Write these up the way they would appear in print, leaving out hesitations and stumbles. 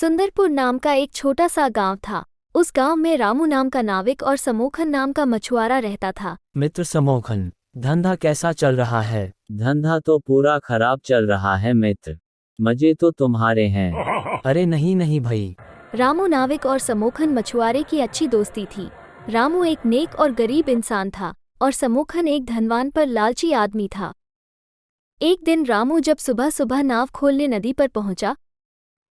सुंदरपुर नाम का एक छोटा सा गांव था। उस गांव में रामू नाम का नाविक और समोखन नाम का मछुआरा रहता था। मित्र समोखन, धंधा कैसा चल रहा है? धंधा तो पूरा खराब चल रहा है मित्र। मजे तो तुम्हारे हैं। अरे नहीं नहीं भाई। रामू नाविक और समोखन मछुआरे की अच्छी दोस्ती थी। रामू एक नेक और गरीब इंसान था और समोखन एक धनवान पर लालची आदमी था। एक दिन रामू जब सुबह सुबह नाव खोलने नदी पर पहुंचा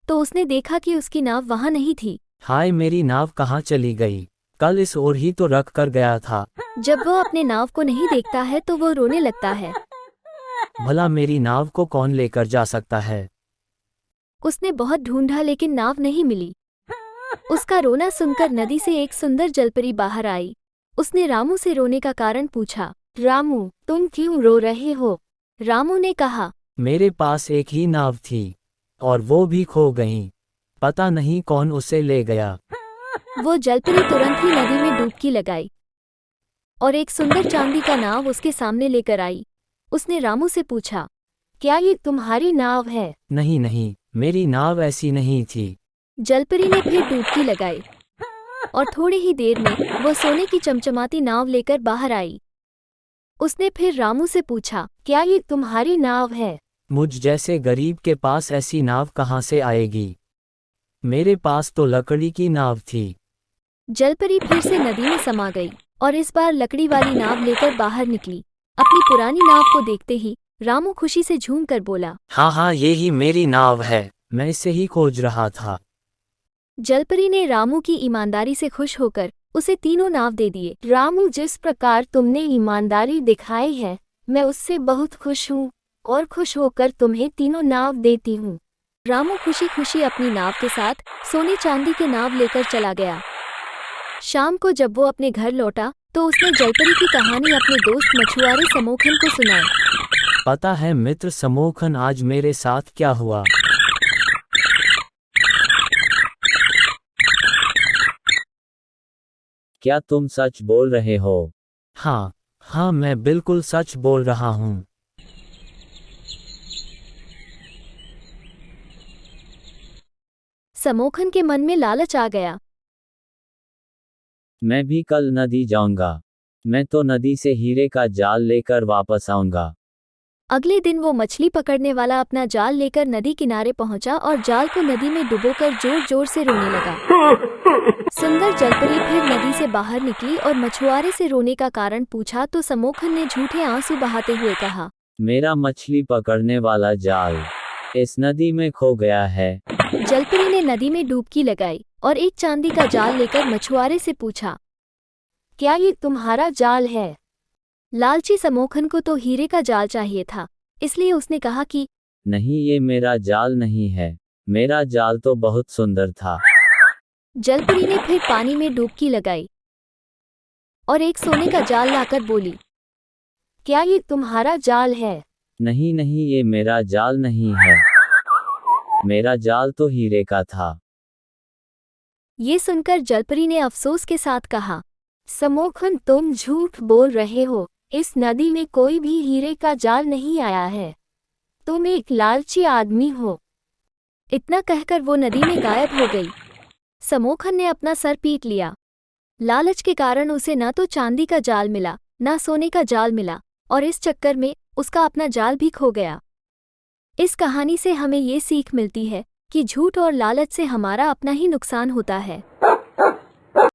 तो उसने देखा कि उसकी नाव वहां नहीं थी। हाय, मेरी नाव कहाँ चली गई? कल इस ओर ही तो रख कर गया था। जब वो अपने नाव को नहीं देखता है तो वो रोने लगता है। भला मेरी नाव को कौन लेकर जा सकता है? उसने बहुत ढूंढा लेकिन नाव नहीं मिली। उसका रोना सुनकर नदी से एक सुंदर जलपरी बाहर आई। उसने रामू से रोने का कारण पूछा। रामू, तुम क्यों रो रहे हो? रामू ने कहा, मेरे पास एक ही नाव थी और वो भी खो गई। पता नहीं कौन उसे ले गया। वो जलपरी तुरंत ही नदी में डुबकी लगाई और एक सुंदर चांदी का नाव उसके सामने लेकर आई। उसने रामू से पूछा, क्या ये तुम्हारी नाव है? नहीं नहीं, मेरी नाव ऐसी नहीं थी। जलपरी ने फिर डुबकी लगाई और थोड़ी ही देर में वो सोने की चमचमाती नाव लेकर बाहर आई। उसने फिर रामू से पूछा, क्या ये तुम्हारी नाव है? मुझ जैसे गरीब के पास ऐसी नाव कहाँ से आएगी? मेरे पास तो लकड़ी की नाव थी। जलपरी फिर से नदी में समा गई और इस बार लकड़ी वाली नाव लेकर बाहर निकली। अपनी पुरानी नाव को देखते ही रामू खुशी से झूम कर बोला, हाँ, ये ही मेरी नाव है। मैं इसे ही खोज रहा था। जलपरी ने रामू की ईमानदारी से खुश होकर उसे तीनों नाव दे दिए। रामू, जिस प्रकार तुमने ईमानदारी दिखाई है मैं उससे बहुत खुश हूँ और खुश होकर तुम्हें तीनों नाव देती हूँ। रामू खुशी खुशी अपनी नाव के साथ सोने चांदी के नाव लेकर चला गया। शाम को जब वो अपने घर लौटा तो उसने जलपरी की कहानी अपने दोस्त मछुआरे समोखन को सुनाई। पता है मित्र समोखन, आज मेरे साथ क्या हुआ? क्या तुम सच बोल रहे हो? हाँ, मैं बिल्कुल सच बोल रहा हूँ। समोखन के मन में लालच आ गया। मैं भी कल नदी जाऊंगा। मैं तो नदी से हीरे का जाल लेकर वापस आऊंगा। अगले दिन वो मछली पकड़ने वाला अपना जाल लेकर नदी किनारे पहुंचा और जाल को नदी में डुबोकर जोर जोर से रोने लगा। सुंदर जलपरी फिर नदी से बाहर निकली और मछुआरे से रोने का कारण पूछा तो समोखन ने झूठे आंसू बहाते हुए कहा, मेरा मछली पकड़ने वाला जाल इस नदी में खो गया है। जलपरी ने नदी में डुबकी लगाई और एक चांदी का जाल लेकर मछुआरे से पूछा, क्या ये तुम्हारा जाल है? लालची समोखन को तो हीरे का जाल चाहिए था, इसलिए उसने कहा कि नहीं, ये मेरा जाल नहीं है। मेरा जाल तो बहुत सुंदर था। जलपरी ने फिर पानी में डुबकी लगाई और एक सोने का जाल लाकर बोली, क्या ये तुम्हारा जाल है? नहीं नहीं, ये मेरा जाल नहीं है। मेरा जाल तो हीरे का था। ये सुनकर जलपरी ने अफसोस के साथ कहा, समोखन, तुम झूठ बोल रहे हो। इस नदी में कोई भी हीरे का जाल नहीं आया है। तुम एक लालची आदमी हो। इतना कहकर वो नदी में गायब हो गई। समोखन ने अपना सर पीट लिया। लालच के कारण उसे न तो चांदी का जाल मिला न सोने का जाल मिला और इस चक्कर में उसका अपना जाल भी खो गया। इस कहानी से हमें ये सीख मिलती है कि झूठ और लालच से हमारा अपना ही नुकसान होता है।